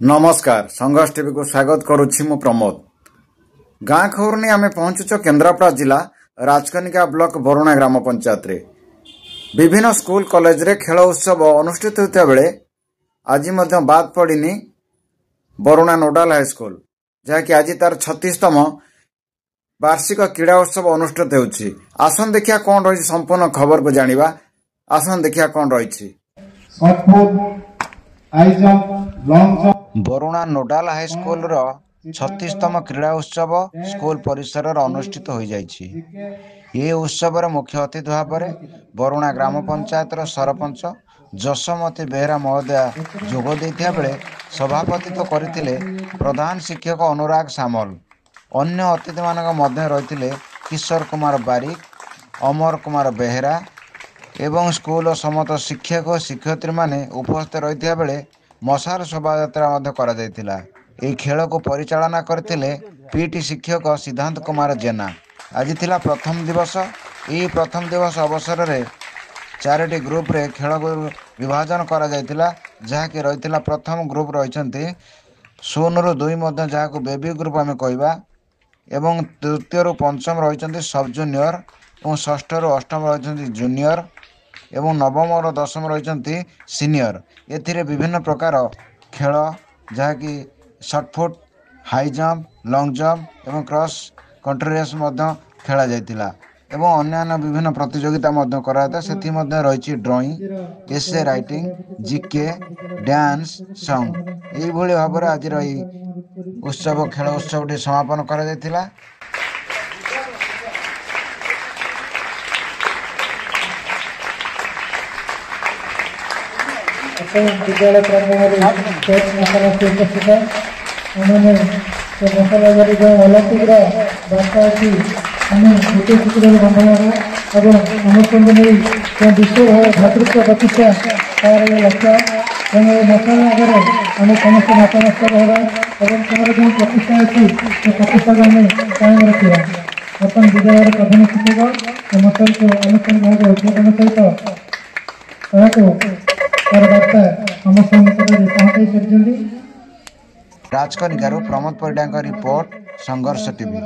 नमस्कार संघर्ष टीवी को स्वागत करुच्ची मु प्रमोद। गाँ खबर नहीं आम पहुंचुच केन्द्रापड़ा जिला राजकनिका ब्लॉक बरुणा ग्राम पंचायत रे विभिन्न स्कूल कॉलेज रे खेल उत्सव अनुष्ठित होता बेले आज बाद पड़नी बरुणा नोडाल हाईस्कूल जहाँकि आज तार 36तम वार्षिक क्रीड़ा उत्सव अनुष्ठित होउछि। आसन देखिया कौन रही संपूर्ण खबर को जानिबा। आसन देखिया कौन रही बरुणा नोडाल हाईस्कूल रो 36तम क्रीड़ा उत्सव स्कूल परिसर अनुष्ठित हो जाइछि। ये उत्सव मुख्य अतिथि भाव में बरुणा ग्राम पंचायत सरपंच जशमती बेहरा महोदया जोग देथिया बेले सभापतित्व करथिले प्रधान शिक्षक अनुराग सामल। अन्य अतिथि मानक मध्य रहिथिले किशोर कुमार बारिक, अमर कुमार बेहरा एवं स्कूल समस्त शिक्षक और शिक्षयित्री माने उपस्थित रहिथिया बेले मशाल शोभा यात्रा करा जायतिला। एही खेल को परिचालना करथिले पीटी शिक्षक सिद्धांत कुमार जेना। आज थिला प्रथम दिवस। यही प्रथम दिवस अवसर रे 4टी ग्रुप रे खेल को विभाजन करा जायतिला। जहाँकि रहिथिला प्रथम ग्रुप रहिसंती 0 ରୁ 2 मध्य जहाँको बेबी ग्रुप आम कहवा एवं तृतीय ରୁ पंचम रहिसंती सब जूनियर और षष्ठ ରୁ अष्टम रहिसंती जूनियर एवं नवम और दशम रहिसंती सीनियर। एथिरे विभिन्न प्रकार खेल जहाँकि शॉर्टफुट, हाई जंप, लॉन्ग जंप एवं क्रॉस कंट्री रेस खेला जाइतिला एवं अन्य विभिन्न प्रतियोगिता कराता। सेथि मध्य रही drawing, essay writing, GK, dance, song. यही भाव में आज रही उत्सव खेल उत्सव समापन करा जाइतिला। विद्यालय प्रांगण उपस्थित उन्होंने मसाला जो ओलंपिक बार्ता अच्छी गोटे सूत्र बंधन और समस्त विश्व भातृत्व प्रतिष्ठा तार लक्ष्य मसाला आगे आम समस्त नतमस्तक होगा और जो प्रतिष्ठा अच्छी प्रतिष्ठा को आम कायम रखा। बर्तमान विद्यालय प्रधान शिक्षक मसाल को अनुष्ठान भाव उद्घाटन सहित राजकनिका प्रमोद परिडा रिपोर्ट संघर्ष टीवी।